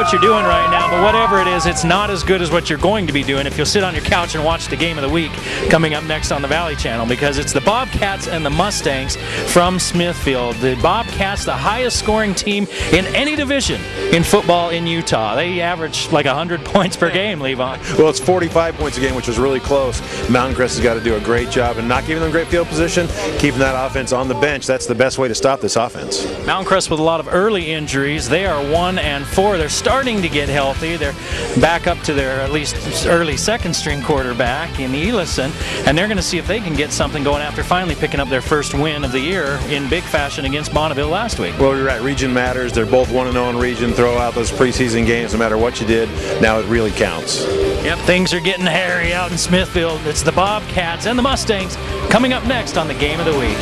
what you're doing right now, but whatever it is, it's not as good as what you're going to be doing if you'll sit on your couch and watch the game of the week coming up next on the Valley Channel, because it's the Bobcats and the Mustangs from Smithfield. The Bobcats, the highest scoring team in any division in football in Utah. They average like 100 points per game, Levon. Well, it's 45 points a game, which is really close. Mountain Crest has got to do a great job and not giving them great field position, keeping that offense on the bench. That's the best way to stop this offense. Mountain Crest with a lot of early injuries. They are 1-4. They're starting to get healthy. They're back up to their at least early second-string quarterback in Elison, and they're going to see if they can get something going after finally picking up their first win of the year in big fashion against Bonneville last week. Well, you're right. Region matters. They're both 1-0 in region. Throw out those preseason games no matter what you did. Now it really counts. Yep, things are getting hairy out in Smithfield. It's the Bobcats and the Mustangs coming up next on the Game of the Week.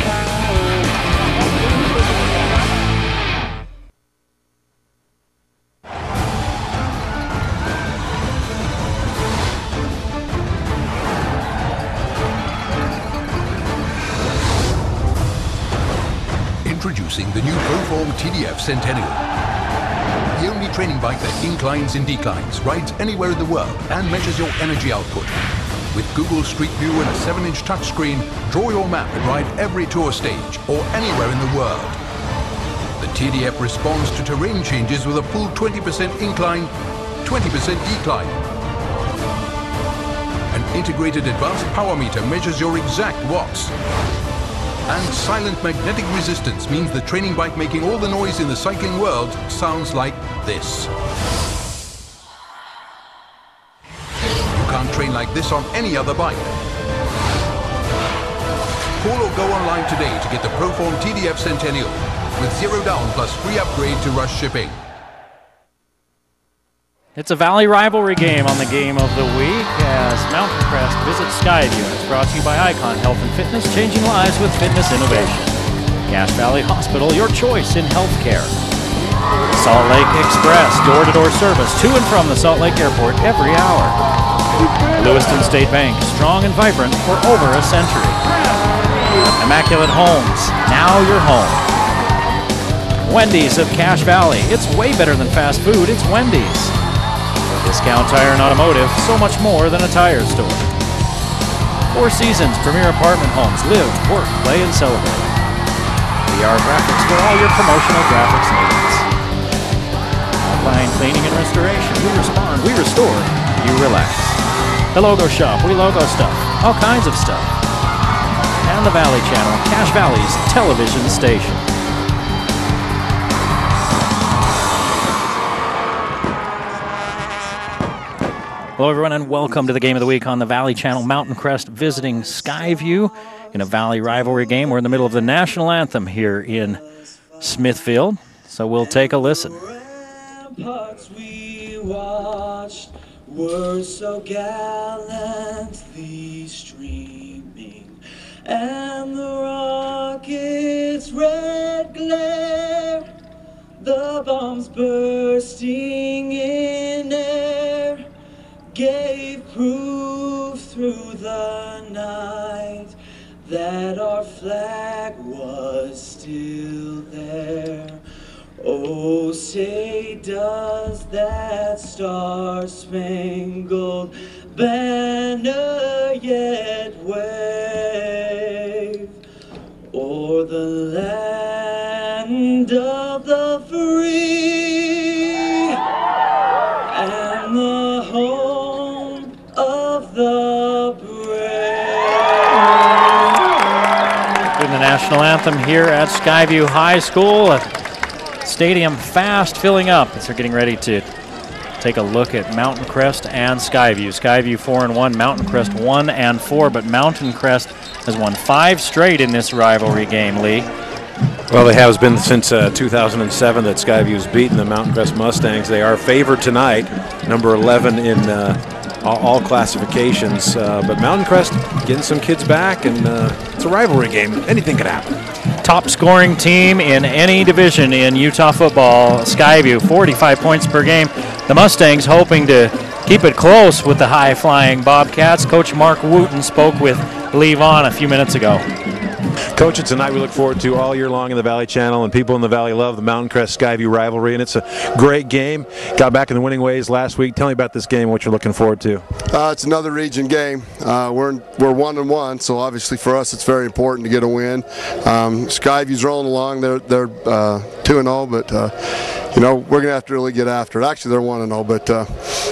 Introducing the new Proform TDF Centennial. The only training bike that inclines and declines, rides anywhere in the world, and measures your energy output. With Google Street View and a 7-inch touchscreen, draw your map and ride every tour stage or anywhere in the world. The TDF responds to terrain changes with a full 20% incline, 20% decline. An integrated advanced power meter measures your exact watts. And silent magnetic resistance means the training bike making all the noise in the cycling world sounds like this. You can't train like this on any other bike. Call or go online today to get the Proform TDF Centennial with 0 down plus free upgrade to rush shipping. It's a Valley rivalry game on the Game of the Week as Mountain Crest visits Skyview. It's brought to you by Icon Health and Fitness, changing lives with fitness innovation. Cache Valley Hospital, your choice in healthcare. Salt Lake Express, door-to-door service to and from the Salt Lake Airport every hour. Lewiston State Bank, strong and vibrant for over a century. Immaculate Homes, now your home. Wendy's of Cache Valley, it's way better than fast food, it's Wendy's. Discount Tire and Automotive, so much more than a tire store. Four Seasons, premier apartment homes, live, work, play, and celebrate. VR Graphics for all your promotional graphics needs. Alpine Cleaning and Restoration, we respond, we restore, you relax. The Logo Shop, we logo stuff, all kinds of stuff. And the Valley Channel, Cache Valley's television station. Hello everyone and welcome to the Game of the Week on the Valley Channel. Mountain Crest visiting Skyview in a Valley rivalry game. We're in the middle of the national anthem here in Smithfield, so we'll take a listen. Ramparts we watched were so gallantly streaming, and the rocket's red glare, the bombs bursting in air, gave proof through the night that our flag was still there. Oh, say does that star-spangled banner yet wave o'er the land of the free and the home of the brave. In the national anthem here at Skyview High School, stadium fast filling up as they're getting ready to take a look at Mountain Crest and Skyview. Skyview 4-1, Mountain Crest 1-4, but Mountain Crest has won 5 straight in this rivalry game, Lee. Well, it has been since 2007 that Skyview's beaten the Mountain Crest Mustangs. They are favored tonight, number 11 in all classifications. But Mountain Crest getting some kids back, and it's a rivalry game. Anything could happen. Top scoring team in any division in Utah football, Skyview, 45 points per game. The Mustangs hoping to keep it close with the high-flying Bobcats. Coach Mark Wooten spoke with Lee Vaughn a few minutes ago. Coach, it's a night we look forward to all year long in the Valley Channel, and people in the Valley love the Mountain Crest Skyview rivalry, and it's a great game. Got back in the winning ways last week. Tell me about this game, what you're looking forward to. It's another region game. We're 1-1, so obviously for us it's very important to get a win. Skyview's rolling along. They're 2-0, but you know, we're gonna have to really get after it. Actually, they're 1-0, but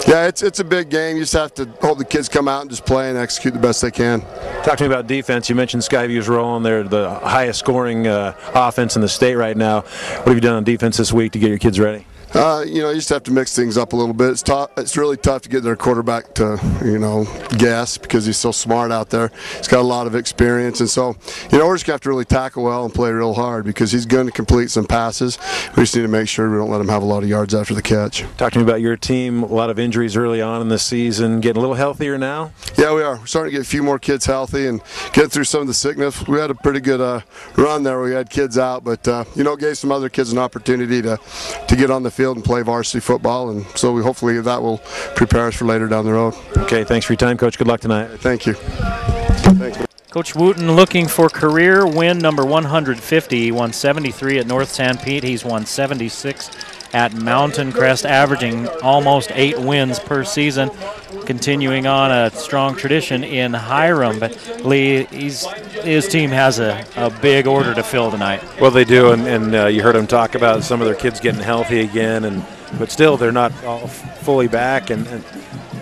yeah, it's a big game. You just have to hope the kids come out and just play and execute the best they can. Talk to me about defense. You mentioned Skyview's rolling. They're the highest scoring offense in the state right now. What have you done on defense this week to get your kids ready? You know, you just have to mix things up a little bit. It's really tough to get their quarterback to, you know, guess because he's so smart out there. He's got a lot of experience, and so, you know, we're just going to have to really tackle well and play real hard because he's going to complete some passes. We just need to make sure we don't let him have a lot of yards after the catch. Talk to me about your team. A lot of injuries early on in the season. Getting a little healthier now? Yeah, we are. We're starting to get a few more kids healthy and get through some of the sickness. We had a pretty good run there. We had kids out, but, you know, gave some other kids an opportunity to get on the field and play varsity football, and so hopefully that will prepare us for later down the road. Okay, thanks for your time, Coach. Good luck tonight. Thank you. Thanks. Coach Wooten looking for career win number 150. He won 73 at North San Pete. He's won 76 at Mountain Crest, averaging almost 8 wins per season, continuing on a strong tradition in Hiram. But Lee, his team has a big order to fill tonight. Well, they do, and you heard him talk about some of their kids getting healthy again, but still they're not all fully back. And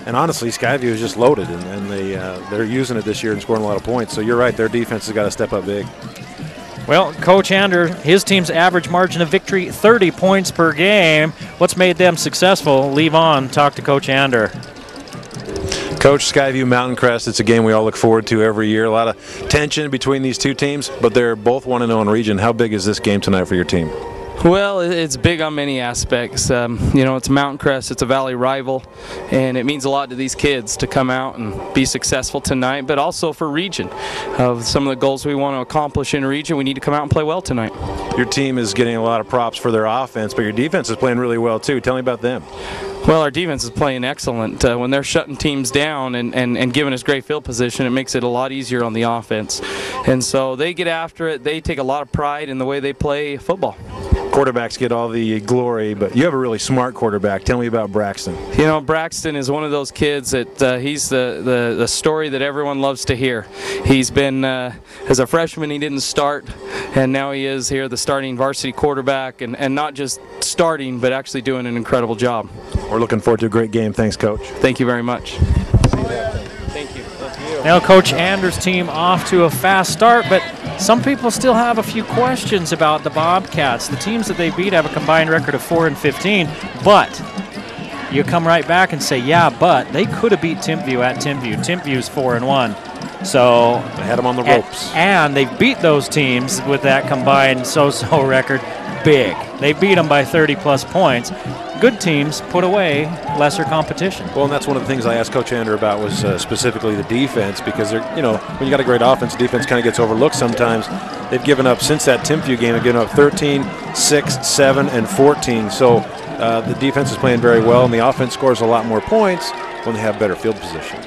honestly, Skyview is just loaded, and they're using it this year and scoring a lot of points. So you're right, their defense has got to step up big. Well, Coach Ander, his team's average margin of victory, 30 points per game. What's made them successful? Leave on, talk to Coach Ander. Coach, Skyview Mountain Crest, it's a game we all look forward to every year. A lot of tension between these two teams, but they're both 1-0 in region. How big is this game tonight for your team? Well, it's big on many aspects. You know, it's Mountain Crest, it's a Valley rival, and it means a lot to these kids to come out and be successful tonight, but also for region. Some of the goals we want to accomplish in region, we need to come out and play well tonight. Your team is getting a lot of props for their offense, but your defense is playing really well too. Tell me about them. Well, our defense is playing excellent. When they're shutting teams down and giving us great field position, it makes it a lot easier on the offense. And so they get after it. They take a lot of pride in the way they play football. Quarterbacks get all the glory, but you have a really smart quarterback. Tell me about Braxton. You know, Braxton is one of those kids that he's the story that everyone loves to hear. He's been, as a freshman, he didn't start, and now he is here, the starting varsity quarterback, and not just starting, but actually doing an incredible job. We're looking forward to a great game. Thanks, Coach. Thank you very much. Thank you. Now Coach Anders' team off to a fast start, but some people still have a few questions about the Bobcats. The teams that they beat have a combined record of 4-15, but you come right back and say, yeah, but they could have beat Timpview at Timpview. Timpview's 4-1. So they had them on the ropes. And they beat those teams with that combined so-so record big. They beat them by 30-plus points. Good teams put away lesser competition. Well, and that's one of the things I asked Coach Ander about was specifically the defense, because they're, you know, when you got a great offense, defense kind of gets overlooked sometimes. They've given up, since that Timpview game, they've given up 13, 6, 7, and 14. So the defense is playing very well, and the offense scores a lot more points when they have better field position.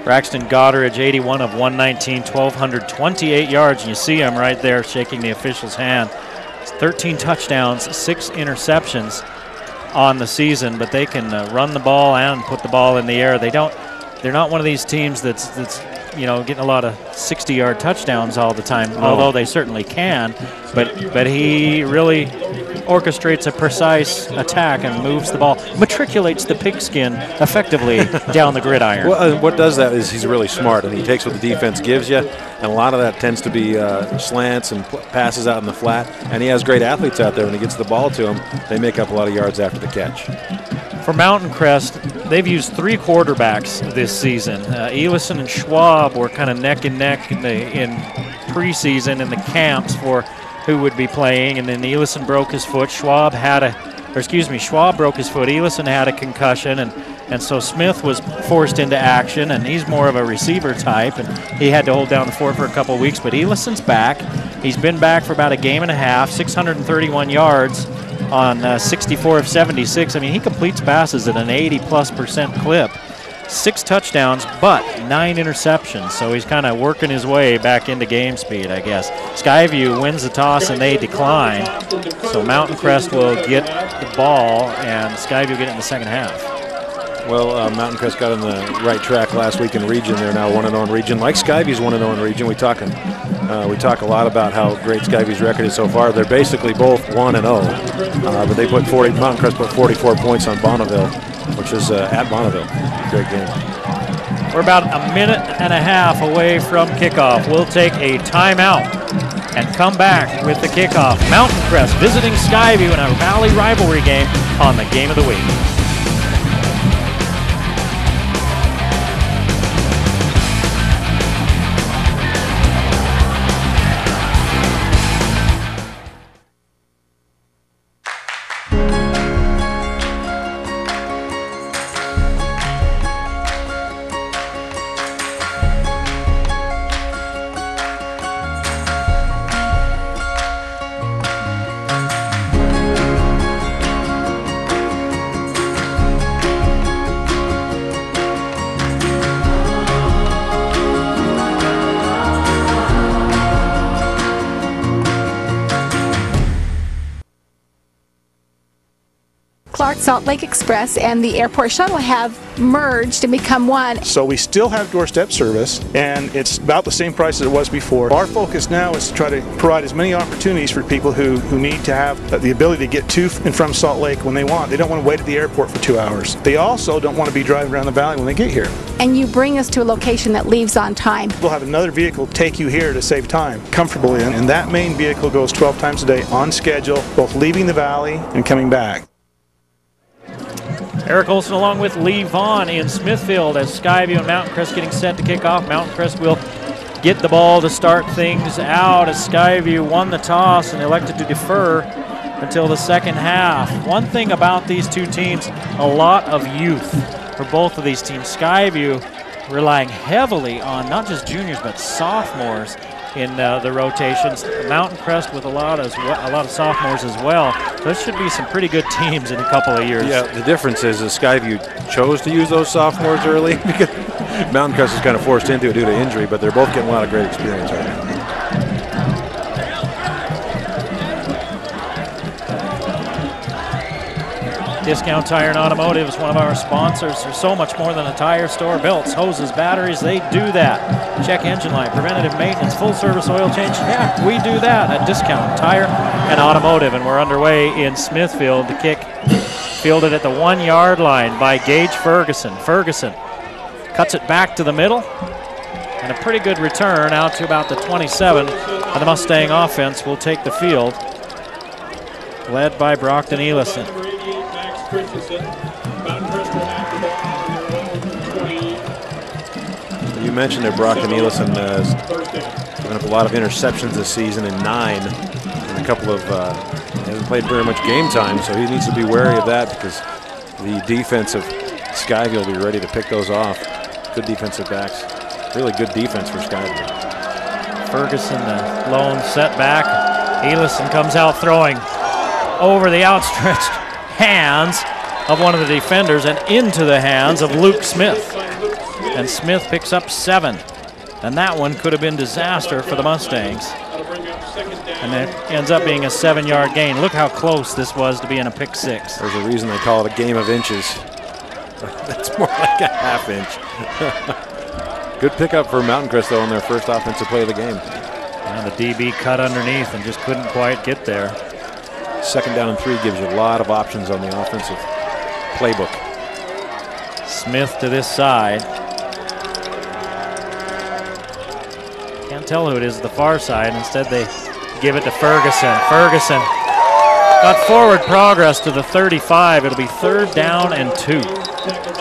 Braxton Goddard, 81 of 119, 1,228 yards, and you see him right there shaking the official's hand. 13 touchdowns, 6 interceptions on the season, but they can run the ball and put the ball in the air. They're not one of these teams that's you know, getting a lot of 60-yard touchdowns all the time, although they certainly can. But he really orchestrates a precise attack and moves the ball, matriculates the pigskin effectively down the gridiron. Well, what does that is he's really smart, and he takes what the defense gives you, and a lot of that tends to be slants and passes out in the flat, and he has great athletes out there. When he gets the ball to them, they make up a lot of yards after the catch. For Mountain Crest, they've used 3 quarterbacks this season. Elison and Schwab were kind of neck and neck in preseason in the camps for who would be playing, and then Elison broke his foot. Schwab broke his foot. Elison had a concussion, and so Smith was forced into action, and he's more of a receiver type, and he had to hold down the fort for a couple of weeks. But Elison's back. He's been back for about a game and a half, 631 yards on 64 of 76. I mean, he completes passes at an 80+% clip. 6 touchdowns, but 9 interceptions. So he's kind of working his way back into game speed, I guess. Skyview wins the toss and they decline. So Mountain Crest will get the ball and Skyview get it in the second half. Well, Mountain Crest got on the right track last week in region. They're now 1-0 in region. Like Skyview's 1-0 in region. We talk a lot about how great Skyview's record is so far. They're basically both 1-0, but they put Mountain Crest put 44 points on Bonneville, which is at Bonneville. Great game. We're about a minute and a half away from kickoff. We'll take a timeout and come back with the kickoff. Mountain Crest visiting Skyview in a Valley rivalry game on the Game of the Week. Salt Lake Express and the airport shuttle have merged and become one. So we still have doorstep service, and it's about the same price as it was before. Our focus now is to try to provide as many opportunities for people who need to have the ability to get to and from Salt Lake when they want. They don't want to wait at the airport for 2 hours. They also don't want to be driving around the valley when they get here. And you bring us to a location that leaves on time. We'll have another vehicle take you here to save time comfortably, and that main vehicle goes 12 times a day on schedule, both leaving the valley and coming back. Eric Olson along with Lee Vaughn in Smithfield as Skyview and Mountain Crest getting set to kick off. Mountain Crest will get the ball to start things out as Skyview won the toss and elected to defer until the second half. One thing about these two teams, a lot of youth for both of these teams. Skyview relying heavily on not just juniors but sophomores in the rotations. Mountain Crest with a lot of sophomores as well. Those should be some pretty good teams in a couple of years. Yeah, the difference is Skyview chose to use those sophomores early because Mountain Crest is kind of forced into it due to injury, but they're both getting a lot of great experience right now. Discount Tire and Automotive is one of our sponsors. There's so much more than a tire store. Belts, hoses, batteries, they do that. Check engine light, preventative maintenance, full service oil change. Yeah, we do that at Discount Tire and Automotive. And we're underway in Smithfield. The kick fielded at the 1 yard line by Gage Ferguson. Ferguson cuts it back to the middle. And a pretty good return out to about the 27. And the Mustang offense will take the field, led by Brockton Elison. You mentioned that Brockton Elison has given up a lot of interceptions this season in 9, and a couple of hasn't played very much game time, so he needs to be wary of that because the defense of Skyview will be ready to pick those off. Good defensive backs, really good defense for Skyview. Ferguson, the lone setback. Elison comes out throwing over the outstretched hands of one of the defenders and into the hands of Luke Smith. And Smith picks up 7. And that one could have been disaster for the Mustangs. And it ends up being a 7-yard gain. Look how close this was to being a pick 6. There's a reason they call it a game of inches. That's more like a half inch. Good pickup for Mountain Crest, though, on their first offensive play of the game. And the DB cut underneath and just couldn't quite get there. 2nd down and 3 gives you a lot of options on the offensive playbook. Smith to this side. Can't tell who it is at the far side. Instead, they give it to Ferguson. Ferguson got forward progress to the 35. It'll be 3rd down and 2.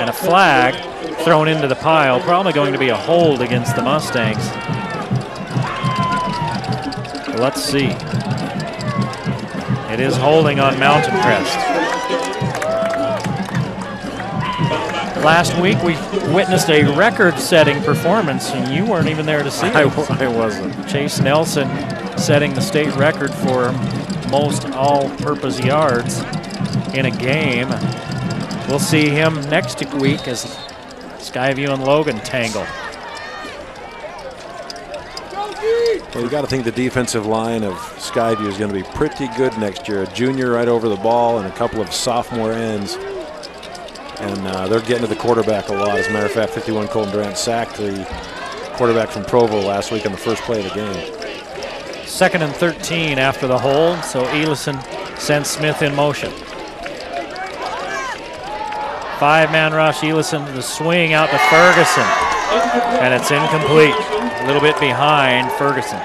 And a flag thrown into the pile. Probably going to be a hold against the Mustangs. Let's see. It is holding on Mountain Crest. Last week we witnessed a record-setting performance, and you weren't even there to see it. I wasn't. Chase Nelson setting the state record for most all-purpose yards in a game. We'll see him next week as Skyview and Logan tangle. Well, you got to think the defensive line of Skyview is going to be pretty good next year. A junior right over the ball and a couple of sophomore ends. And they're getting to the quarterback a lot. As a matter of fact, 51 Colton Durant sacked the quarterback from Provo last week on the first play of the game. 2nd and 13 after the hold, so Elison sends Smith in motion. 5-man rush, Elison, the swing out to Ferguson, and it's incomplete. A little bit behind Ferguson,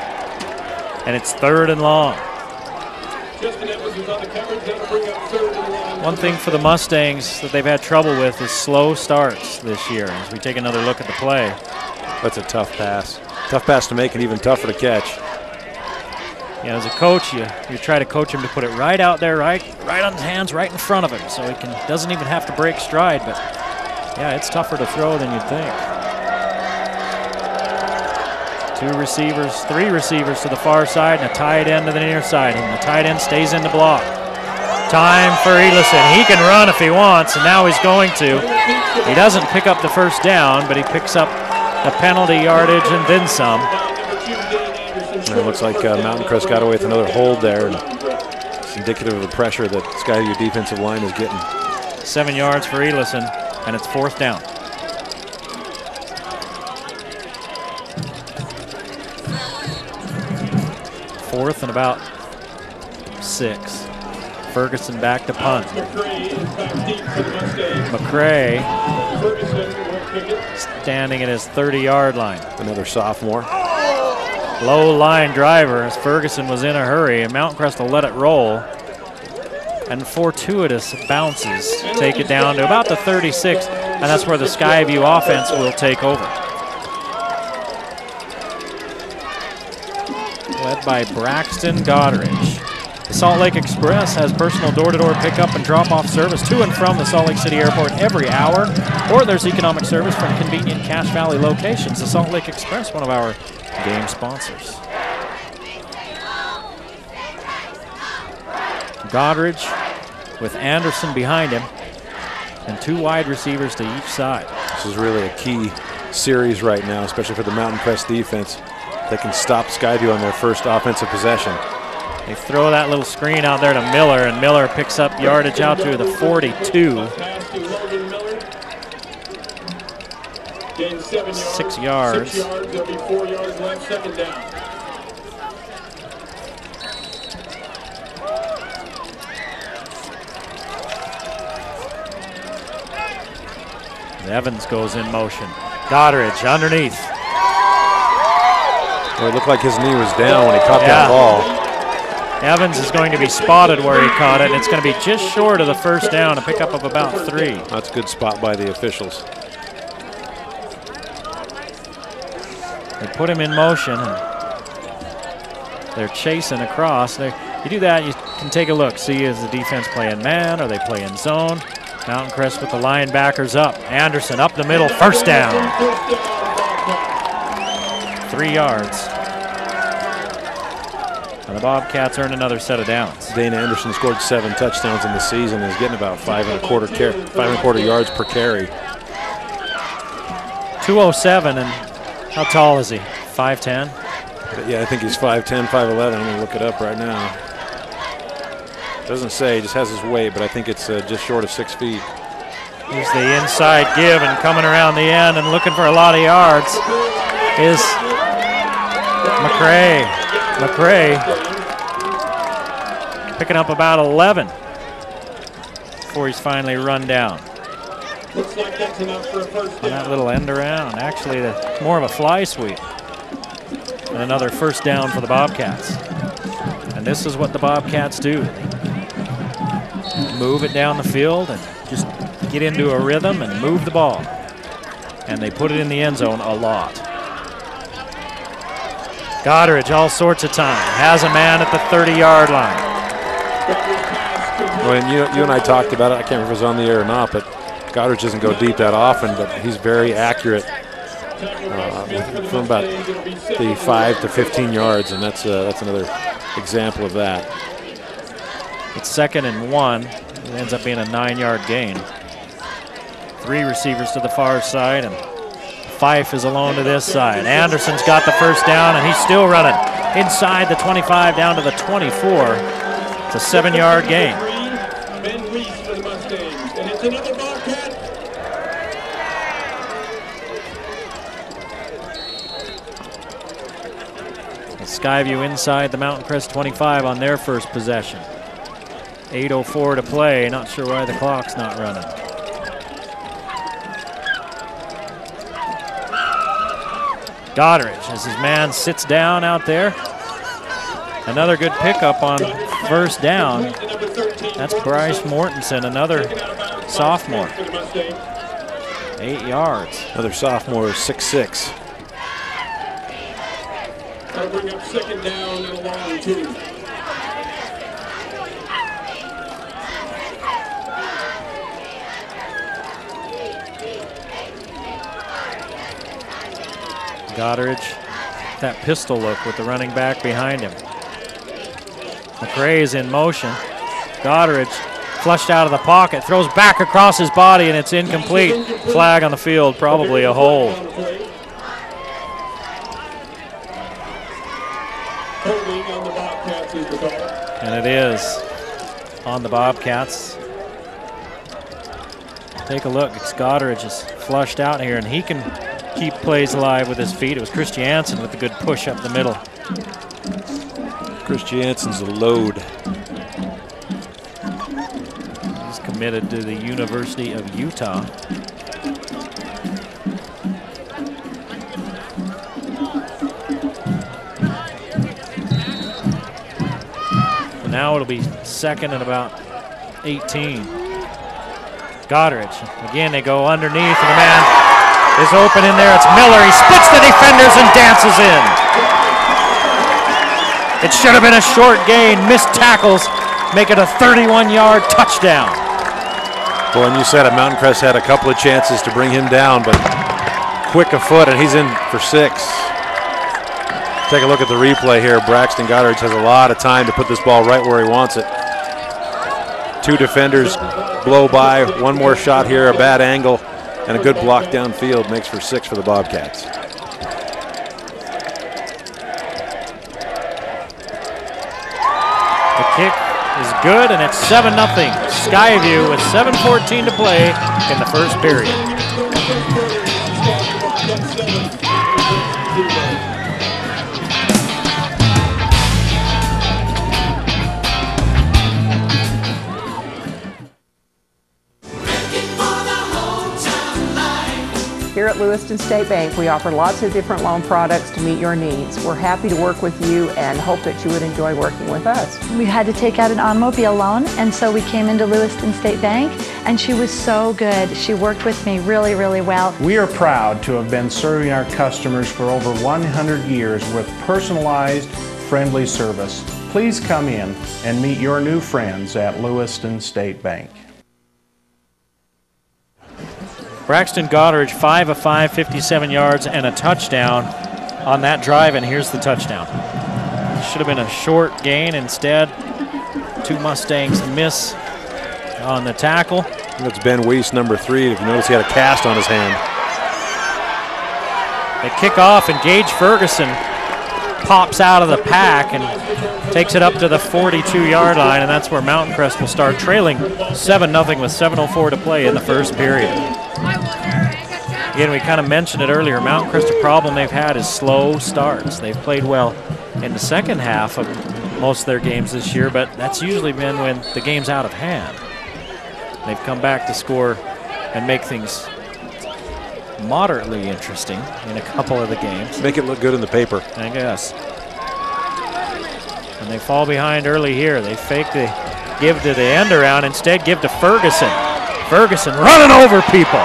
and it's 3rd and long. One thing for the Mustangs that they've had trouble with is slow starts this year. As we take another look at the play. That's a tough pass. Tough pass to make and even tougher to catch. Yeah, as a coach, you try to coach him to put it right out there, right on his hands, right in front of him, so he doesn't even have to break stride. But yeah, it's tougher to throw than you'd think. 3 receivers to the far side, and a tight end to the near side, and the tight end stays in the block. Time for Elison. He can run if he wants, and now he's going to. He doesn't pick up the first down, but he picks up the penalty yardage and then some. And it looks like Mountain Crest got away with another hold there. And it's indicative of the pressure that Skyview defensive line is getting. 7 yards for Elison, and it's 4th down. Fourth and about 6. Ferguson back to punt. McCray standing at his 30-yard line. Another sophomore. Low line driver as Ferguson was in a hurry, and Mountain Crest will let it roll. And fortuitous bounces take it down to about the 36, and that's where the Skyview offense will take over. Led by Braxton Goddardge. The Salt Lake Express has personal door-to-door pickup and drop-off service to and from the Salt Lake City Airport every hour, or there's economic service from convenient Cache Valley locations. The Salt Lake Express, one of our game sponsors. Goddardge with Anderson behind him and 2 wide receivers to each side. This is really a key series right now, especially for the Mountain Crest defense. They can stop Skyview on their first offensive possession. They throw that little screen out there to Miller, and Miller picks up yardage out to the 42. 6 yards. There'll be 4 yards left, 2nd down. Evans goes in motion. Goddardge underneath. Well, it looked like his knee was down when he caught that ball. Evans is going to be spotted where he caught it, and it's going to be just short of the first down, a pickup of about 3. That's a good spot by the officials. They put him in motion, and they're chasing across. You do that, you can take a look. See, is the defense playing man? Are they playing zone? Mountain Crest with the linebackers up. Anderson up the middle, first down. 3 yards. And the Bobcats earn another set of downs. Dane Anderson scored 7 touchdowns in the season and is getting about 5.25 yards per carry. 207, and how tall is he? 5'10"? Yeah, I think he's 5'10", 5'11". I'm going to look it up right now. Doesn't say, just has his weight, but I think it's just short of 6 feet. Here's the inside give, and coming around the end and looking for a lot of yards is McCray. McCray picking up about 11 before he's finally run down. Looks like that's enough for a first down. On that little end around, actually more of a fly sweep. And another first down for the Bobcats. And this is what the Bobcats do. They move it down the field and just get into a rhythm and move the ball. And they put it in the end zone a lot. Goddardge all sorts of time. Has a man at the 30-yard line. Well, and you and I talked about it. I can't remember if it was on the air or not, but Goddardge doesn't go deep that often, but he's very accurate from about the 5 to 15 yards, and that's another example of that. It's 2nd and 1. It ends up being a 9-yard gain. 3 receivers to the far side, and Fife is alone to this side. Anderson's got the first down, and he's still running inside the 25 down to the 24. It's a 7-yard gain. Ben Reese for the Mustangs, and it's another Bobcat. Skyview inside the Mountain Crest 25 on their first possession. 8:04 to play. Not sure why the clock's not running. Goddard, as his man sits down out there. Another good pickup on first down. That's Bryce Mortensen, another sophomore. 8 yards. Another sophomore, 6'6". That'll bring up second down and a long 2. Goddard, that pistol look with the running back behind him. McRae is in motion. Goddard flushed out of the pocket, throws back across his body, and it's incomplete. Flag on the field, probably a hold. And it is on the Bobcats. Take a look. It's Goddard just flushed out here, and he can keep plays alive with his feet. It was Christiansen with a good push up the middle. Christiansen's a load. He's committed to the University of Utah. Now it'll be second and about 18. Goddard, again they go underneath, and the man is open in there. It's Miller, he splits the defenders and dances in. It should have been a short gain, missed tackles, make it a 31-yard touchdown. Well, and you said it, Mountain Crest had a couple of chances to bring him down, but quick of foot, and he's in for 6. Take a look at the replay here. Braxton Goddard has a lot of time to put this ball right where he wants it. 2 defenders blow by, one more shot here, a bad angle, and a good block downfield makes for 6 for the Bobcats. The kick is good, and it's 7-0. Skyview with 7:14 to play in the first period. Here at Lewiston State Bank, we offer lots of different loan products to meet your needs. We're happy to work with you and hope that you would enjoy working with us. We had to take out an automobile loan, and so we came into Lewiston State Bank, and she was so good. She worked with me really, really well. We are proud to have been serving our customers for over 100 years with personalized, friendly service. Please come in and meet your new friends at Lewiston State Bank. Braxton Goddard, 5 of 5, 57 yards and a touchdown on that drive, and here's the touchdown. Should have been a short gain. Instead, 2 Mustangs miss on the tackle. That's Ben Weiss, number 3. If you notice, he had a cast on his hand. They kick off, and Gage Ferguson pops out of the pack and takes it up to the 42-yard line, and that's where Mountain Crest will start trailing 7-0 with 7:04 to play in the first period. Again, we kind of mentioned it earlier. Mountain Crest, a problem they've had is slow starts. They've played well in the second half of most of their games this year, but that's usually been when the game's out of hand. They've come back to score and make things moderately interesting in a couple of the games. Make it look good in the paper. I guess. And they fall behind early here. They fake the give to the end around, instead give to Ferguson. Ferguson running over people.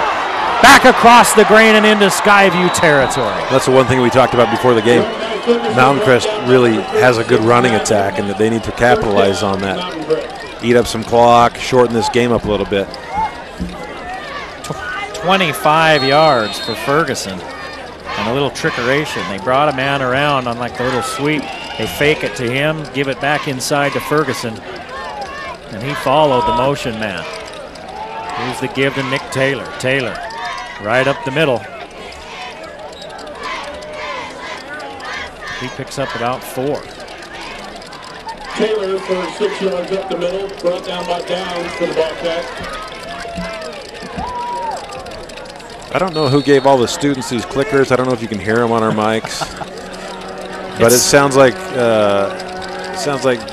Back across the grain and into Skyview territory. That's the one thing we talked about before the game. Mountain Crest really has a good running attack, and that they need to capitalize on that. Eat up some clock, shorten this game up a little bit. 25 yards for Ferguson. And a little trickeration. They brought a man around on like the little sweep. They fake it to him, give it back inside to Ferguson. And he followed the motion man. Here's the give to Nick Taylor. Taylor right up the middle. He picks up about 4. Taylor for 6 yards up the middle, brought down by Downs for the Bobcats. I don't know who gave all the students these clickers. I don't know if you can hear them on our mics, but it sounds like the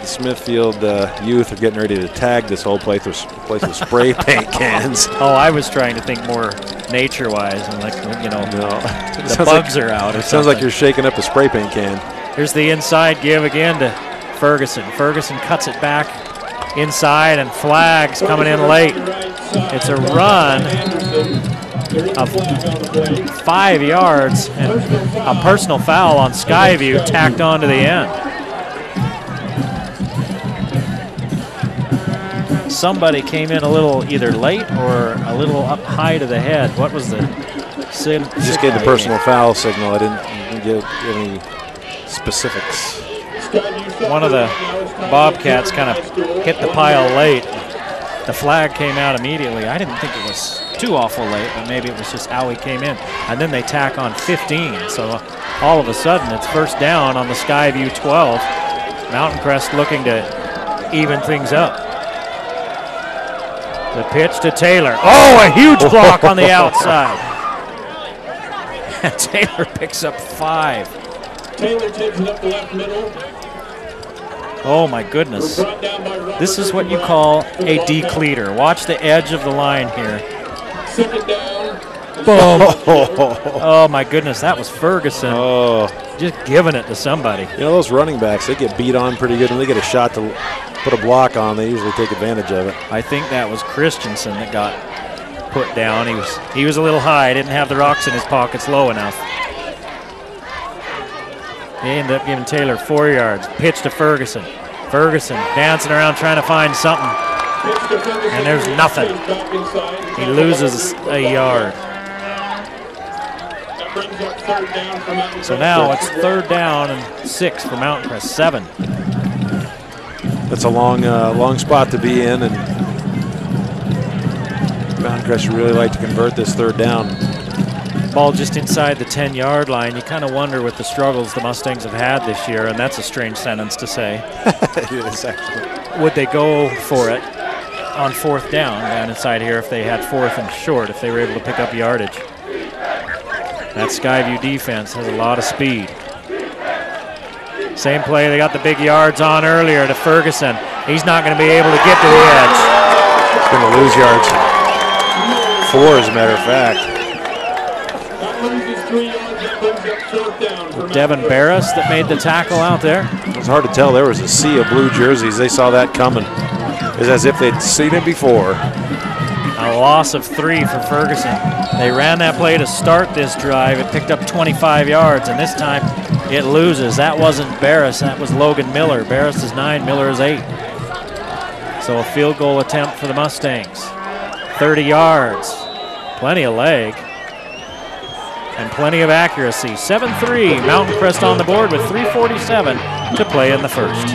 Smithfield youth are getting ready to tag this whole place with spray paint cans. Oh, I was trying to think more nature-wise, and like, you know, the bugs are out. It sounds like you're shaking up a spray paint can. Here's the inside give again to Ferguson. Ferguson cuts it back inside, and flags coming in late. It's a run of 5 yards and a personal foul on Skyview tacked onto the end. Somebody came in a little either late or a little up high to the head. What was the signal? Just gave the personal foul signal. I didn't give any specifics. One of the Bobcats kind of hit the pile late. The flag came out immediately. I didn't think it was too awful late, but maybe it was just how he came in. And then they tack on 15. So all of a sudden it's first down on the Skyview 12. Mountain Crest looking to even things up. The pitch to Taylor. Oh, a huge block on the outside. Taylor picks up 5. Taylor takes it up the left middle. Oh my goodness. This is what you call a decleater. Watch the edge of the line here. Second down. Boom. Oh my goodness, that was Ferguson. Oh. Just giving it to somebody. You know, those running backs, they get beat on pretty good. When they get a shot to put a block on, they usually take advantage of it. I think that was Christensen that got put down. He was a little high, didn't have the rocks in his pockets low enough. He ended up giving Taylor 4 yards. Pitch to Ferguson. Ferguson dancing around trying to find something. And there's nothing. He loses a yard. So now it's 3rd down and 6 for Mountain Crest. 7. That's a long spot to be in, and Mountain Crest would really like to convert this 3rd down. Ball just inside the 10-yard line. You kind of wonder with the struggles the Mustangs have had this year, and that's a strange sentence to say. It is actually. Would they go for it on 4th down inside here if they had 4th and short, if they were able to pick up yardage? That Skyview defense has a lot of speed. Same play, they got the big yards on earlier to Ferguson. He's not going to be able to get to the edge. He's going to lose yards. 4, as a matter of fact. Devin Barris that made the tackle out there. It was hard to tell. There was a sea of blue jerseys. They saw that coming. It was as if they'd seen it before. A loss of 3 for Ferguson. They ran that play to start this drive. It picked up 25 yards, and this time it loses. That wasn't Barris. That was Logan Miller. Barris is 9. Miller is 8. So a field goal attempt for the Mustangs. 30 yards. Plenty of leg. And plenty of accuracy. 7-3, Mountain Crest on the board with 3:47 to play in the first.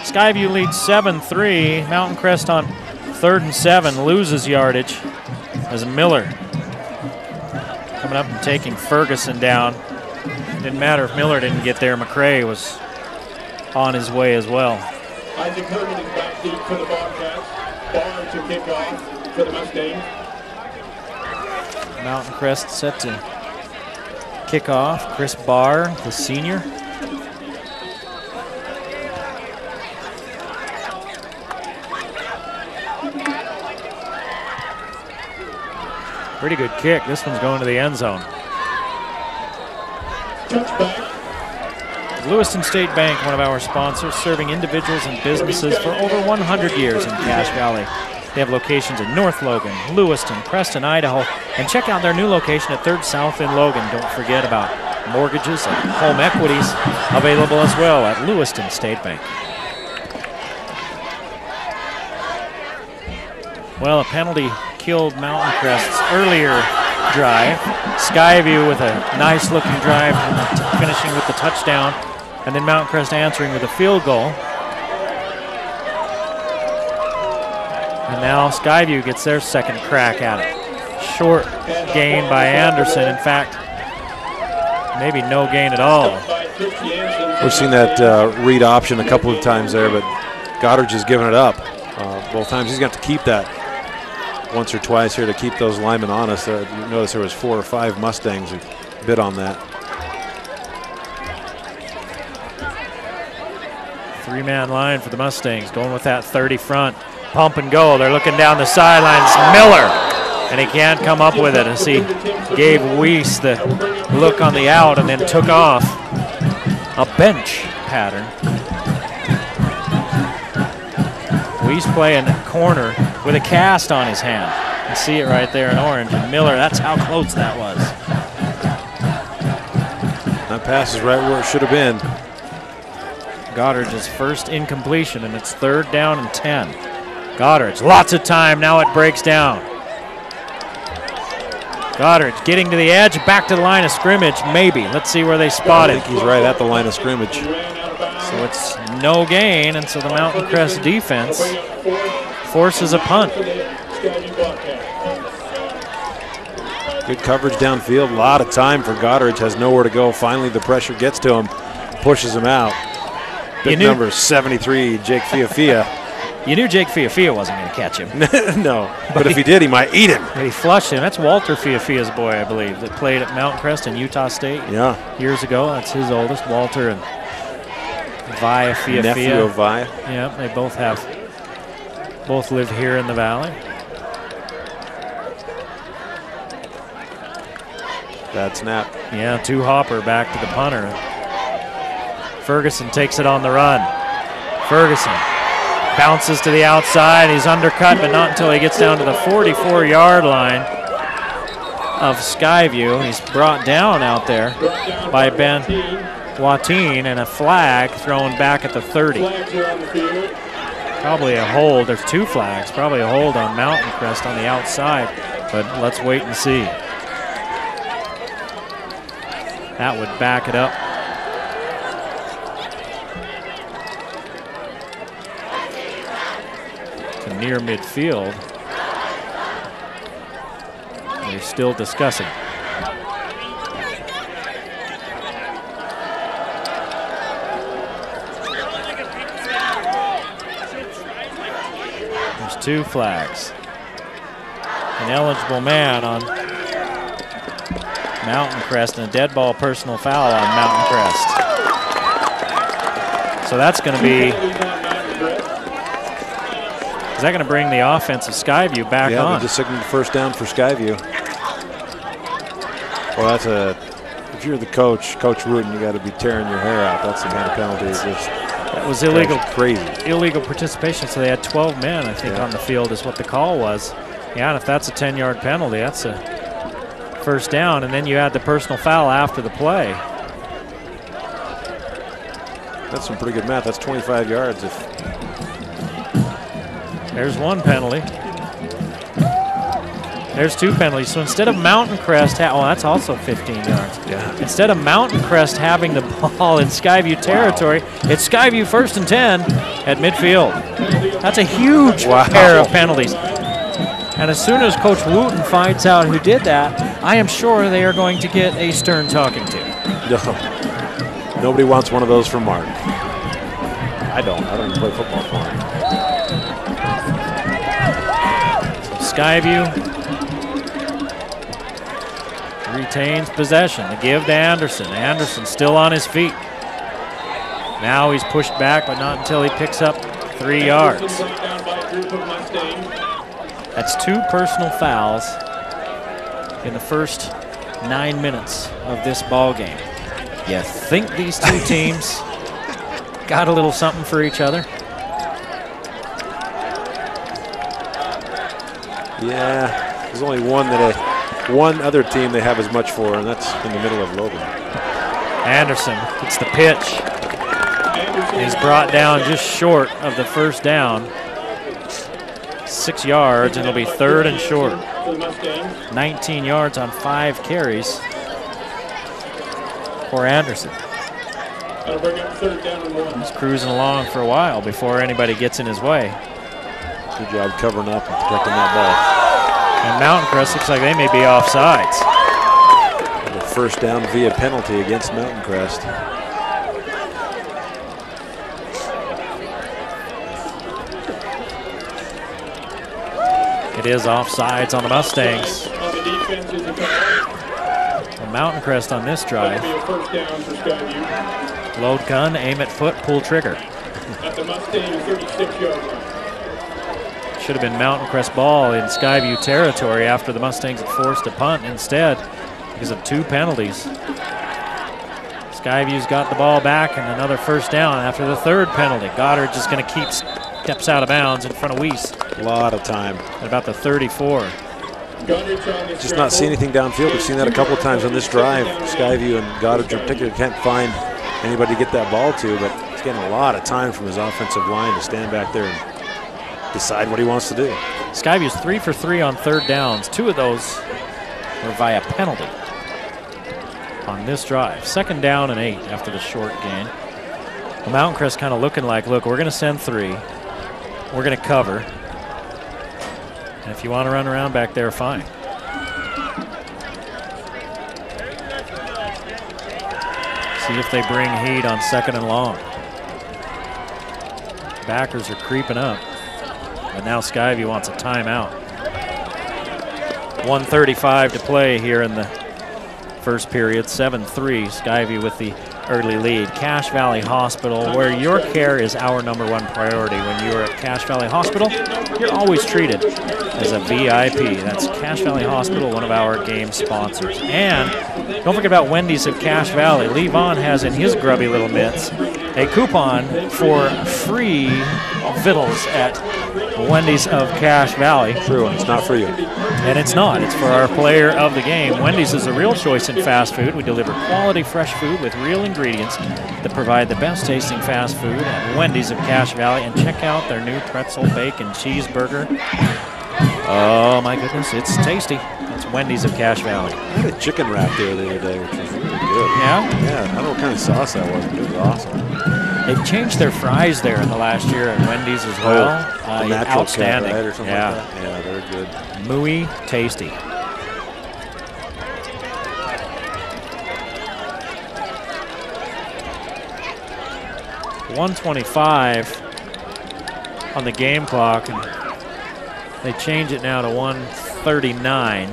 Skyview leads 7-3. Mountain Crest on 3rd and 7 loses yardage as Miller coming up and taking Ferguson down. Didn't matter if Miller didn't get there. McCray was on his way as well. Isaac Herman is back deep for the Bobcats. Barr to kick off for the Mustangs. Mountain Crest set to kick off. Chris Barr, the senior. Pretty good kick. This one's going to the end zone. Lewiston State Bank, one of our sponsors, serving individuals and businesses for over 100 years in Cache Valley. They have locations in North Logan, Lewiston, Preston, Idaho, and check out their new location at 3rd South in Logan. Don't forget about mortgages and home equities available as well at Lewiston State Bank. Well, a penalty killed Mountain Crest's earlier drive. Skyview with a nice looking drive, finishing with the touchdown, and then Mountain Crest answering with a field goal. And now Skyview gets their second crack at it. Short gain by Anderson. In fact, maybe no gain at all. We've seen that read option a couple of times there, but Goddard has given it up both times. He's got to keep that once or twice here to keep those linemen honest. You notice there was 4 or 5 Mustangs who bid on that. 3-man line for the Mustangs, going with that 30 front. Pump and go. They're looking down the sidelines. Miller, and he can't come up with it as he gave Weiss the look on the out and then took off. A bench pattern. Weiss playing corner with a cast on his hand. You see it right there in orange. And Miller, that's how close that was. That pass is right where it should have been. Goddard's first incompletion, and it's 3rd down and 10. Goddard's lots of time. Now it breaks down. Goddard's getting to the edge, back to the line of scrimmage, maybe. Let's see where they spot it. I think he's right at the line of scrimmage. So it's no gain, and so the Mountain Crest defense forces a punt. Good coverage downfield, a lot of time for Goddard, has nowhere to go. Finally the pressure gets to him, pushes him out. Big number 73, Jake Fiafia. You knew Jake Fiafia wasn't going to catch him. No, but if he did, he might eat him. But he flushed him. That's Walter Fiafia's boy, I believe, that played at Mountain Crest and Utah State years ago. That's his oldest, Walter and Vi Fiafia. Nephew of Vi. Yeah, they both live here in the valley. Bad snap. Yeah, 2 hopper back to the punter. Ferguson takes it on the run. Ferguson bounces to the outside. He's undercut, but not until he gets down to the 44-yard line of Skyview. He's brought down out there by Ben Watine, and a flag thrown back at the 30. Probably a hold. There's 2 flags. Probably a hold on Mountain Crest on the outside, but let's wait and see. That would back it up. To near midfield. They're still discussing. There's 2 flags. An eligible man on Mountain Crest and a dead ball personal foul on Mountain Crest. So that's going to be, is that going to bring the offense of Skyview back on? Yeah, they just signaled first down for Skyview. Well, that's if you're the coach, Coach Wooten, you got to be tearing your hair out. That's the kind of penalty. That was illegal. Crazy. Illegal participation, so they had 12 men, I think, on the field is what the call was. Yeah, and if that's a 10-yard penalty, that's a first down, and then you add the personal foul after the play. That's some pretty good math. That's 25 yards. There's 1 penalty. There's 2 penalties. So instead of Mountain Crest, that's also 15 yards. Yeah. Instead of Mountain Crest having the ball in Skyview territory, it's Skyview 1st and 10 at midfield. That's a huge pair of penalties. And as soon as Coach Wooten finds out who did that, I am sure they are going to get a stern talking to. No. Nobody wants one of those from Mark. I don't even play football for him. Skyview retains possession. The give to Anderson. Anderson still on his feet. Now he's pushed back, but not until he picks up 3 yards. That's 2 personal fouls in the first 9 minutes of this ball game. You think these two teams got a little something for each other? Yeah, there's only one other team they have as much for, and that's in the middle of Logan. Anderson gets the pitch. He's brought down just short of the first down. 6 yards, and it'll be 3rd and short. 19 yards on 5 carries for Anderson. He's cruising along for a while before anybody gets in his way. Good job covering up and protecting that ball. And Mountain Crest looks like they may be offsides. The first down via penalty against Mountain Crest. It is offsides on the Mustangs. The Mountain Crest on this drive. Load gun, aim at foot, pull trigger. At the Mustang 36-yard line. Should have been Mountain Crest ball in Skyview territory after the Mustangs had forced a punt instead because of 2 penalties. Skyview's got the ball back and another first down after the 3rd penalty. Goddard just going to keep steps out of bounds in front of Weiss. A lot of time. At about the 34. Just not see anything downfield. We've seen that a couple of times on this drive. Skyview and Goddard in particular can't find anybody to get that ball to, but he's getting a lot of time from his offensive line to stand back there and decide what he wants to do. Skyview's 3 for 3 on 3rd downs. 2 of those were via penalty on this drive. 2nd down and 8 after the short gain. The Mountain Crest kind of looking like, look, we're going to send 3. We're going to cover. And if you want to run around back there, fine. See if they bring heat on 2nd and long. Backers are creeping up. But now Skyview wants a timeout. 1:35 to play here in the first period. 7-3. Skyview with the early lead. Cache Valley Hospital, where your care is our #1 priority. When you're at Cache Valley Hospital, you're always treated as a VIP. That's Cache Valley Hospital, one of our game sponsors. And don't forget about Wendy's of Cache Valley. Lee Vaughn has in his grubby little mitts a coupon for free vittles at Wendy's of Cache Valley. True, and it's not for you. And it's not. It's for our player of the game. Wendy's is a real choice in fast food. We deliver quality fresh food with real ingredients that provide the best tasting fast food at Wendy's of Cache Valley. And check out their new pretzel bacon cheeseburger. Oh my goodness, it's tasty. It's Wendy's of Cache Valley. I had a chicken wrap there the other day, which was really good. Yeah? Yeah, I don't know what kind of sauce that was, but it was awesome. They've changed their fries there in the last year at Wendy's as well. The natural outstanding. cat, right, or something like that. Yeah, they're good. Mooey tasty. .125 on the game clock, and they change it now to 1:39.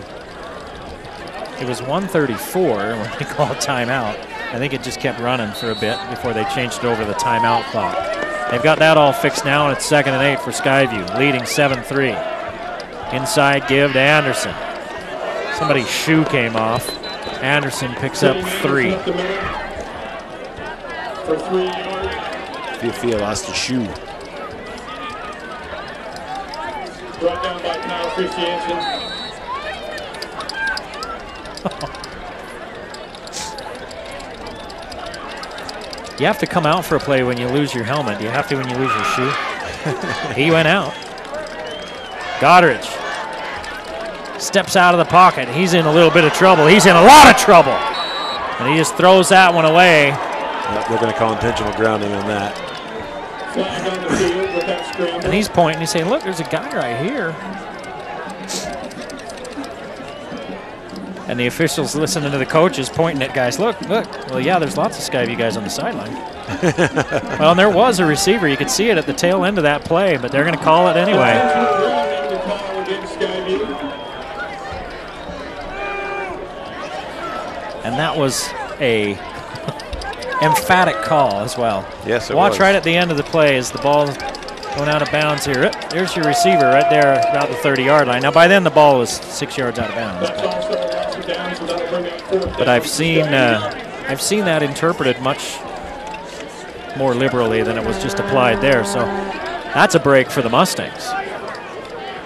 It was 1:34 when they called timeout. I think it just kept running for a bit before they changed it over to the timeout clock. They've got that all fixed now, and it's 2nd and 8 for Skyview, leading 7-3. Inside give to Anderson. Somebody's shoe came off. Anderson picks up 3. For 3 yards. Fia lost his shoe. Brought down by Kyle Christiansen. You have to come out for a play when you lose your helmet. You have to when you lose your shoe. He went out. Goddard steps out of the pocket. He's in a little bit of trouble. He's in a lot of trouble. And he just throws that one away. Yep, they're going to call intentional grounding on that. Flag on the field with that scramble. And he's pointing. He's saying, look, there's a guy right here. And the officials listening to the coaches pointing at guys. Look, look. Well, yeah, there's lots of Skyview guys on the sideline. Well, and there was a receiver. You could see it at the tail end of that play, but they're going to call it anyway. And that was a emphatic call as well. Yes, it Watch was. right at the end of the play as the ball Going out of bounds here. There's your receiver right there about the 30-yard line. Now, by then, the ball was 6 yards out of bounds. But I've seen that interpreted much more liberally than it was just applied there. So that's a break for the Mustangs.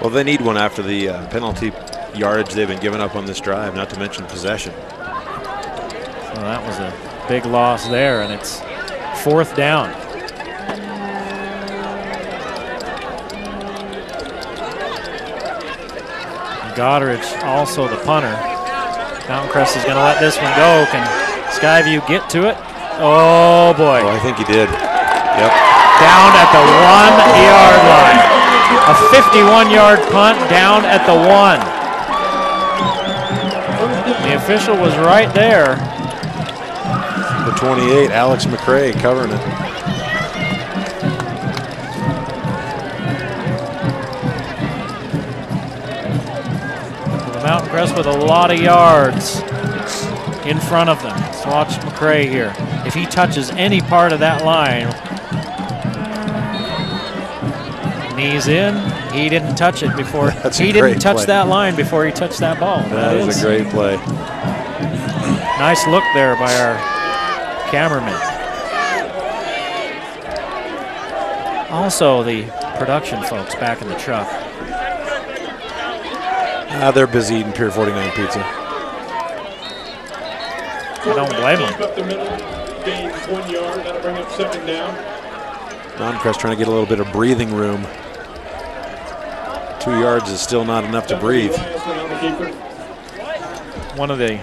Well, they need one after the penalty yardage they've been giving up on this drive, not to mention possession. So that was a big loss there, and it's 4th down. Goddard, also the punter. Mountain Crest is going to let this one go. Can Skyview get to it? Oh, boy. Oh, I think he did. Yep. Down at the 1-yard line. A 51-yard punt down at the 1. The official was right there. The 28, Alex McCray covering it. Mountain Crest with a lot of yards in front of them. Let's watch McCray here. If he touches any part of that line, knees in. He didn't touch it before. He didn't touch that line before he touched that ball. That is a great play. Nice look there by our cameraman. Also, the production folks back in the truck. They're busy eating Pier 49 pizza. I don't blame them. Gains 1 yard. That'll bring up 2nd down. Mountain Crest trying to get a little bit of breathing room. 2 yards is still not enough to breathe. One of the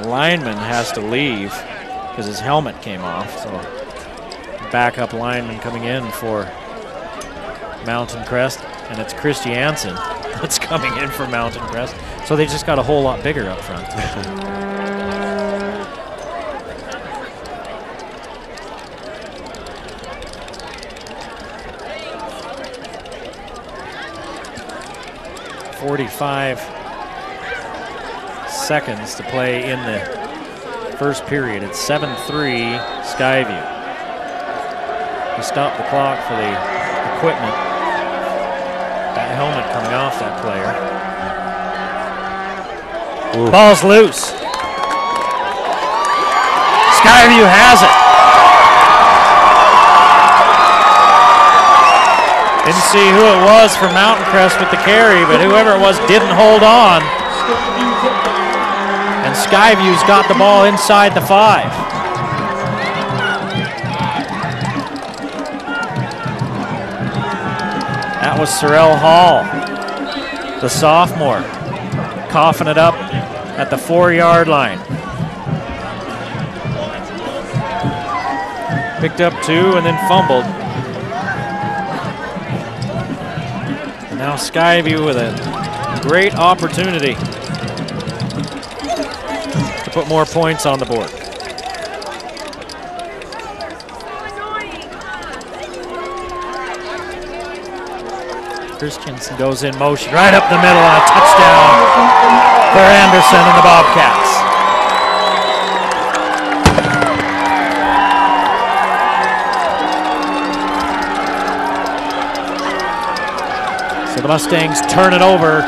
linemen has to leave because his helmet came off. So backup lineman coming in for Mountain Crest, and it's Chris Jansen that's coming in for Mountain Crest. So they just got a whole lot bigger up front. .45 seconds to play in the first period. It's 7-3 Skyview. We stopped the clock for the equipment. That helmet coming off that player. Ooh. Ball's loose. Skyview has it. Didn't see who it was for Mountain Crest with the carry, but whoever it was didn't hold on. And Skyview's got the ball inside the 5. That was Sorrell Hall, the sophomore, coughing it up at the 4-yard line. Picked up 2 and then fumbled. And now Skyview with a great opportunity to put more points on the board. Christensen goes in motion right up the middle and a touchdown for Anderson and the Bobcats. So the Mustangs turn it over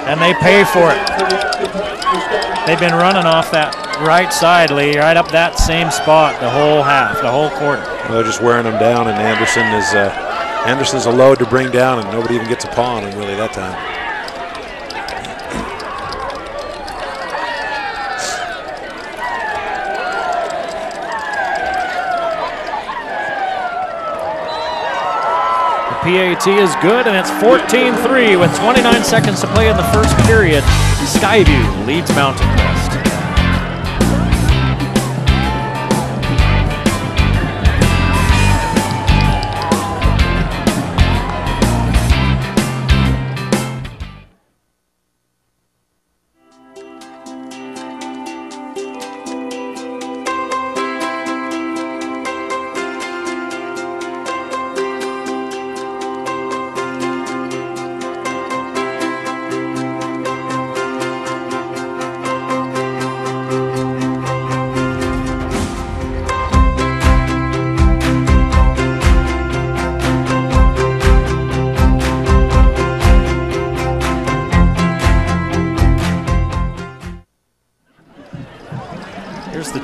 and they pay for it. They've been running off that right side, Lee, right up that same spot the whole half, the whole quarter. Well, they're just wearing them down, and Anderson's a load to bring down, and nobody even gets a paw on him really that time. The PAT is good, and it's 14-3 with 29 seconds to play in the first period. Skyview leads Mountain Crest.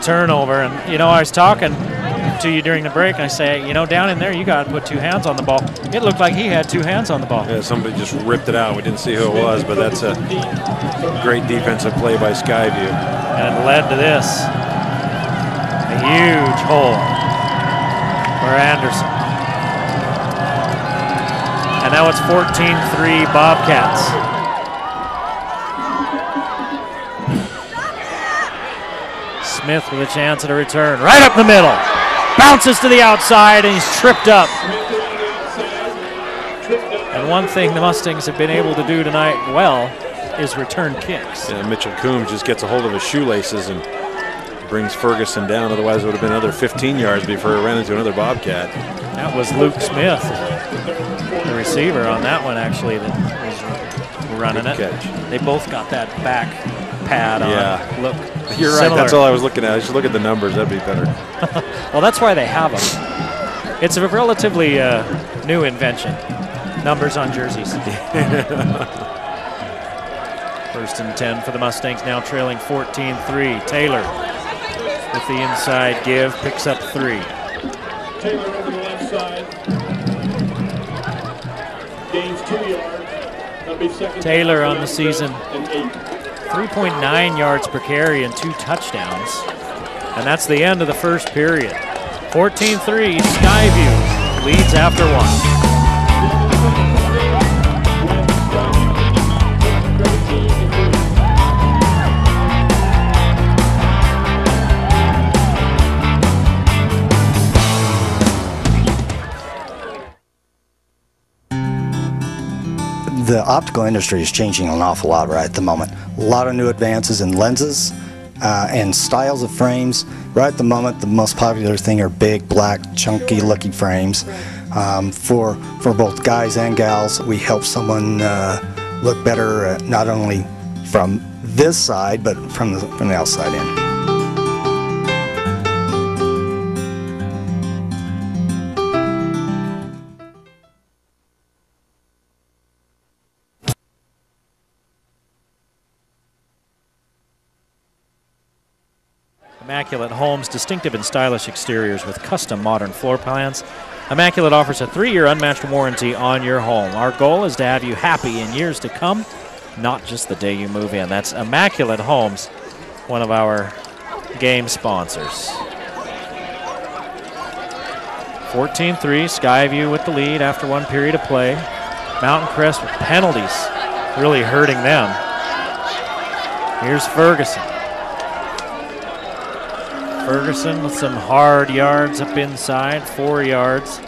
turnover. And, you know, I was talking to you during the break, and I say, you know, down in there, you got to put 2 hands on the ball. It looked like he had 2 hands on the ball. Yeah, somebody just ripped it out. We didn't see who it was, but that's a great defensive play by Skyview. And it led to this. A huge hole for Anderson. And now it's 14-3 Bobcats. Smith with a chance at a return. Right up the middle. Bounces to the outside, and he's tripped up. And one thing the Mustangs have been able to do tonight well is return kicks. Yeah, Mitchell Coombs just gets a hold of his shoelaces and brings Ferguson down. Otherwise, it would have been another 15 yards before he ran into another Bobcat. That was Luke Smith, the receiver on that one, actually, that was running Good it. catch. They both got that back pad on. Yeah. Look, you're similar. right. That's all I was looking at. I should look at the numbers. That'd be better. Well, that's why they have them. It's a relatively new invention. Numbers on jerseys. 1st and 10 for the Mustangs, now trailing 14-3. Taylor with the inside give, picks up 3. Taylor over the left side. Gains 2 yards. That'll be second. Taylor on the season, And 8. 3.9 yards per carry and 2 touchdowns. And that's the end of the first period. 14-3, Skyview leads after 1. The optical industry is changing an awful lot right at the moment. A lot of new advances in lenses and styles of frames. Right at the moment, the most popular thing are big, black, chunky looking frames. For both guys and gals, we help someone look better not only from this side, but from the outside in. Immaculate Homes, distinctive and stylish exteriors with custom modern floor plans. Immaculate offers a 3-year unmatched warranty on your home. Our goal is to have you happy in years to come, not just the day you move in. That's Immaculate Homes, one of our game sponsors. 14-3, Skyview with the lead after 1 period of play. Mountain Crest with penalties, really hurting them. Here's Ferguson. Ferguson with some hard yards up inside, 4 yards.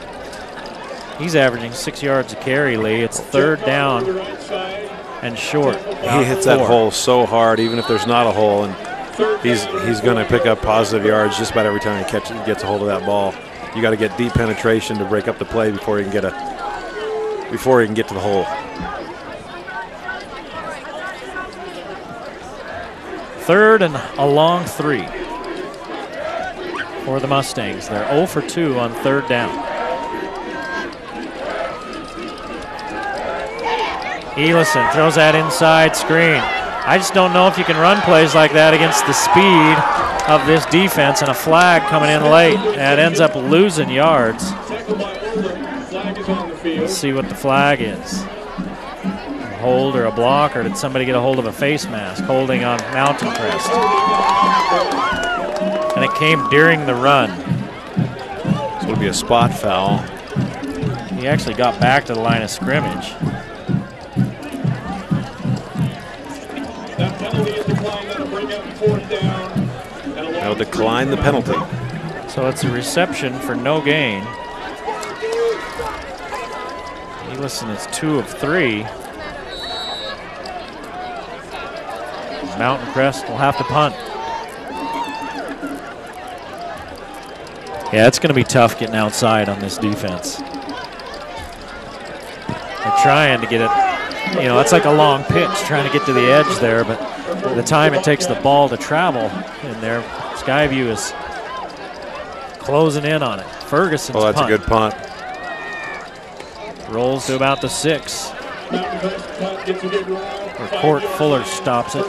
He's averaging 6 yards a carry, Lee. It's 3rd down and short. He hits that hole so hard, even if there's not a hole, and he's going to pick up positive yards just about every time he gets a hold of that ball. You got to get deep penetration to break up the play before he can get to the hole. 3rd and a long 3 for the Mustangs. They're 0 for 2 on 3rd down. Elison throws that inside screen. I just don't know if you can run plays like that against the speed of this defense, and a flag coming in late. That ends up losing yards. Let's see what the flag is. A hold or a block, or did somebody get a hold of a face mask? Holding on Mountain Crest. And it came during the run. This would be a spot foul. He actually got back to the line of scrimmage. That penalty is declined. That'll bring up 4th down. They'll decline the penalty. So it's a reception for no gain. Elison is 2 of 3. Mountain Crest will have to punt. Yeah, it's going to be tough getting outside on this defense. They're trying to get it, you know, it's like a long pitch trying to get to the edge there, but the time it takes the ball to travel in there, Skyview is closing in on it. Ferguson's that's punt. a good punt. Rolls to about the 6. Where Court Fuller stops it.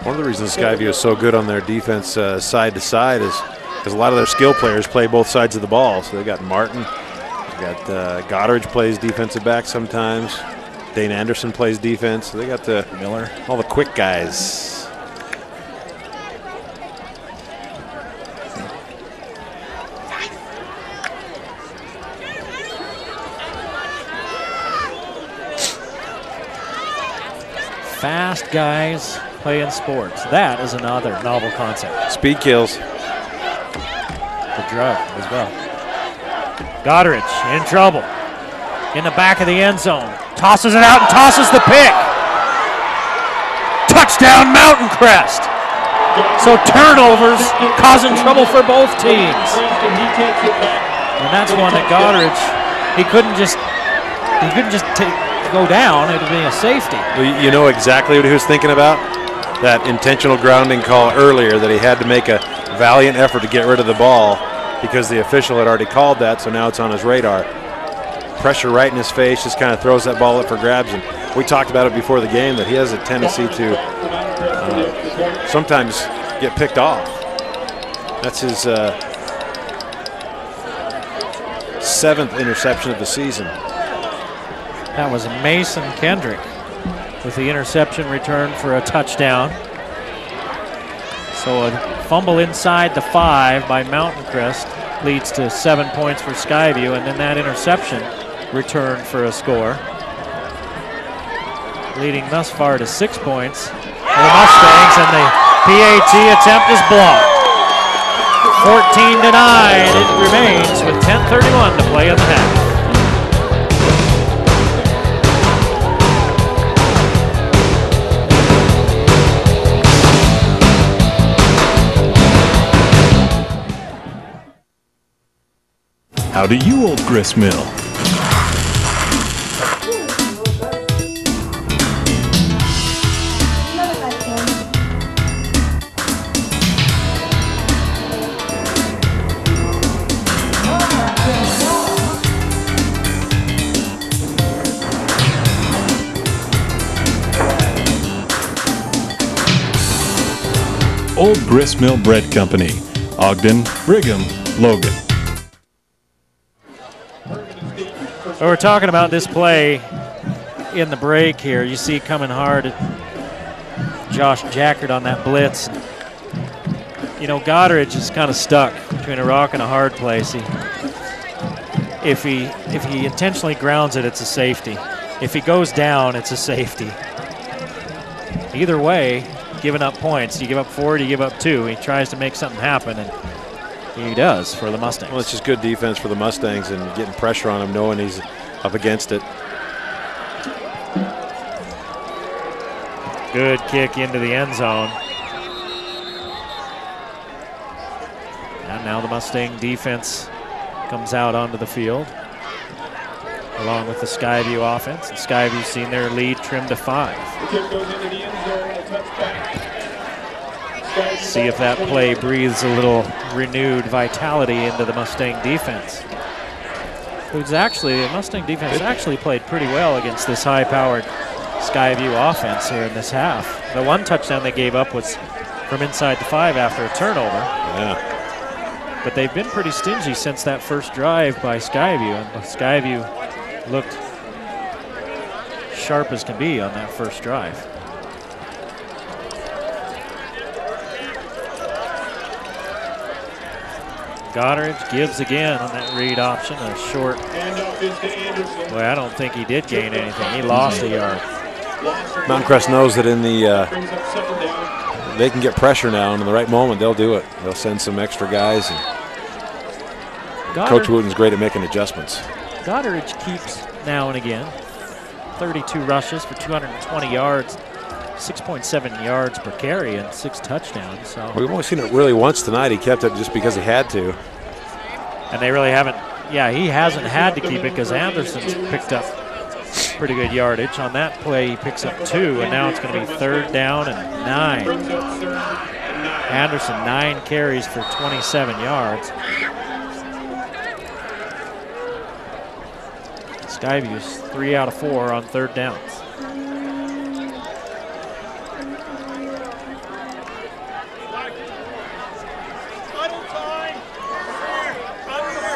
One of the reasons Skyview is so good on their defense side to side is because a lot of their skill players play both sides of the ball. So they got Martin, they got Goddard plays defensive back sometimes. Dane Anderson plays defense. So they got Miller, all the quick guys. Fast guys playing sports. That is another novel concept. Speed kills. The drug as well. Goddard in trouble. In the back of the end zone. Tosses it out and tosses the pick. Touchdown Mountain Crest. So turnovers causing trouble for both teams. And that's one that Goddard, he couldn't just go down. It would be a safety. Well, you know exactly what he was thinking about? That intentional grounding call earlier, that he had to make a valiant effort to get rid of the ball because the official had already called that, so now it's on his radar. Pressure right in his face, just kind of throws that ball up for grabs. And we talked about it before the game that he has a tendency to sometimes get picked off. That's his 7th interception of the season. That was Mason Kendrick with the interception return for a touchdown. So a fumble inside the 5 by Mountain Crest leads to 7 points for Skyview, and then that interception return for a score, leading thus far to 6 points for the Mustangs, and the PAT attempt is blocked. 14-9 it remains with 10:31 to play in the half. How do you, Old Grist Mill? Old Grist Mill Bread Company, Ogden, Brigham, Logan. We're talking about this play in the break here. You see coming hard at Josh Jackard on that blitz. You know, Goddard is kind of stuck between a rock and a hard place. If he intentionally grounds it, it's a safety. If he goes down, it's a safety. Either way, giving up points. You give up 4, you give up 2. He tries to make something happen, and he does for the Mustangs. Well, it's just good defense for the Mustangs and getting pressure on him, knowing he's up against it. Good kick into the end zone. And now the Mustang defense comes out onto the field, along with the Skyview offense. And Skyview's seen their lead trimmed to 5. See if that play breathes a little renewed vitality into the Mustang defense. The Mustang defense actually played pretty well against this high-powered Skyview offense here in this half. The one touchdown they gave up was from inside the 5 after a turnover. Yeah. But they've been pretty stingy since that first drive by Skyview, and Skyview looked sharp as can be on that first drive. Goddard gives again on that read option, a short. Well, I don't think he did gain anything. He lost a yard. Mountain Crest knows that in the they can get pressure now, and in the right moment they'll do it. They'll send some extra guys, and Coach Wooten's great at making adjustments. Goddard keeps now and again 32 rushes for 220 yards, 6.7 yards per carry, and 6 touchdowns. So we've only seen it really once tonight. He kept it just because he had to. And they really haven't. Yeah, he hasn't had to keep it because Anderson's picked up pretty good yardage. On that play, he picks up 2, and now it's going to be 3rd down and 9. Anderson 9 carries for 27 yards. Skyview's 3 out of 4 on 3rd downs.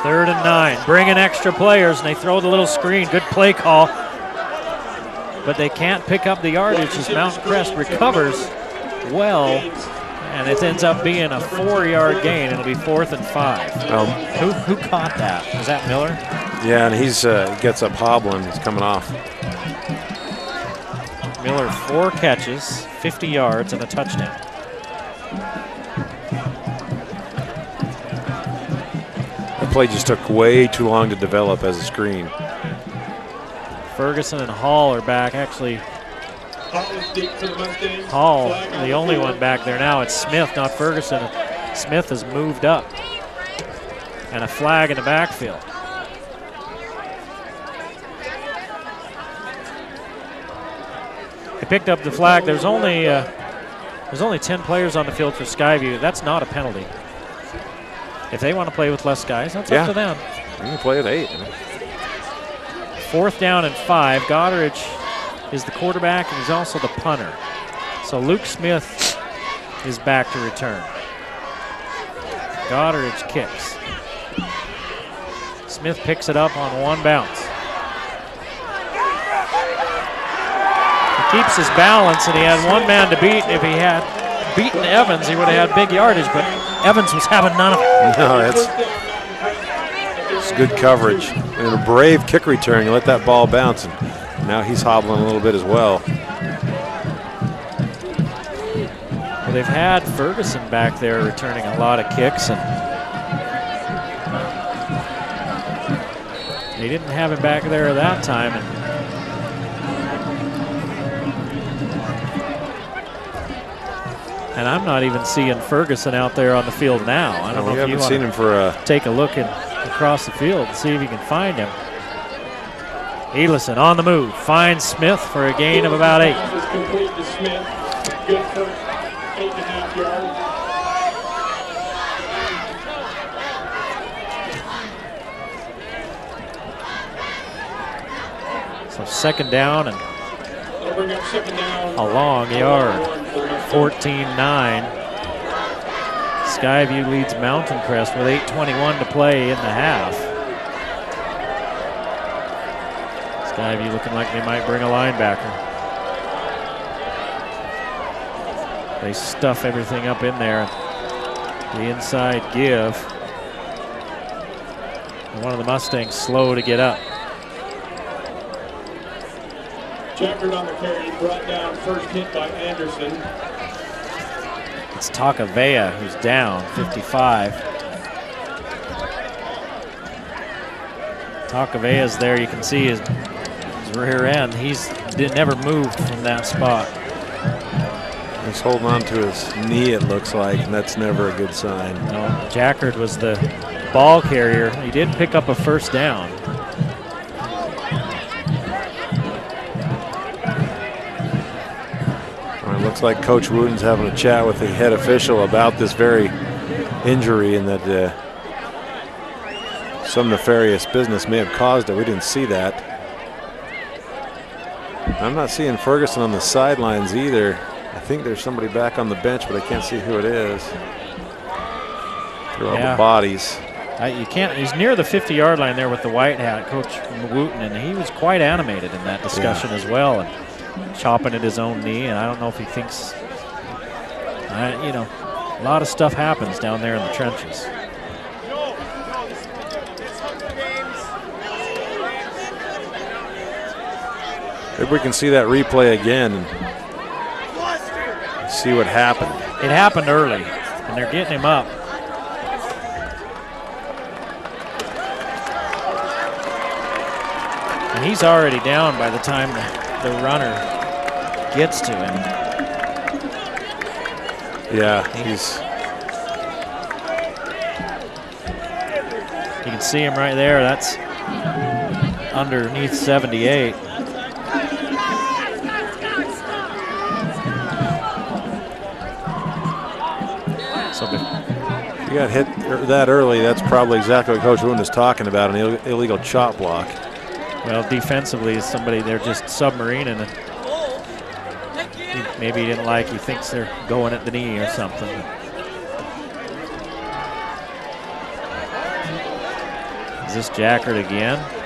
3rd and 9. Bring in extra players, and they throw the little screen. Good play call. But they can't pick up the yardage as Mountain Crest recovers well, and it ends up being a 4-yard gain. It'll be 4th and 5. Who caught that? Was that Miller? Yeah, and he's gets up hobbling. He's coming off. Miller, 4 catches, 50 yards, and a touchdown. The play just took way too long to develop as a screen. Ferguson and Hall are back. Actually, Hall, the only one back there now. It's Smith, not Ferguson. Smith has moved up. And a flag in the backfield. They picked up the flag. There's only 10 players on the field for Skyview. That's not a penalty. If they want to play with less guys, that's up to them. You can play at 8. 4th down and 5. Goddard is the quarterback, and he's also the punter. So Luke Smith is back to return. Goddard kicks. Smith picks it up on 1 bounce. He keeps his balance, and he had 1 man to beat. If he had beaten Evans, he would have had big yardage, but Evans was having none of it. No, it's good coverage. And a brave kick return. You let that ball bounce, and now he's hobbling a little bit as well. Well, they've had Ferguson back there returning a lot of kicks, and they didn't have him back there that time. And I'm not even seeing Ferguson out there on the field now. I don't know if you want seen him for take a look across the field and see if you can find him. Elison on the move, finds Smith for a gain of about 8. Pass is complete to Smith. Good first 8.5 yards. So 2nd down and That'll bring up 2nd down. a long yard. 14-9. Skyview leads Mountain Crest with 8:21 to play in the half. Skyview looking like they might bring a linebacker. They stuff everything up in there. The inside give. And one of the Mustangs slow to get up. Jackard on the carry, brought down, first hit by Anderson. It's Takavea who's down, 55. Takavea's there. You can see his rear end. He's never moved from that spot. He's holding on to his knee, it looks like, and that's never a good sign. No, Jackard was the ball carrier. He did pick up a 1st down. Looks like Coach Wooten's having a chat with the head official about this very injury, and that some nefarious business may have caused it. We didn't see that. I'm not seeing Ferguson on the sidelines either. I think there's somebody back on the bench, but I can't see who it is. Through all the bodies. You can't. He's near the 50-yard line there with the white hat, Coach Wooten, and he was quite animated in that discussion as well. And chopping at his own knee, and I don't know if he thinks, you know, a lot of stuff happens down there in the trenches. Maybe we can see that replay again and see what happened. It happened early, and they're getting him up. And he's already down by the time the runner gets to him. Yeah, you can see him right there. That's underneath 78. So if you got hit that early, that's probably exactly what Coach Wooten is talking about, an illegal chop block. Well, defensively, is somebody they're just submarining, and maybe he didn't like. He thinks they're going at the knee or something. Is this Jackert again?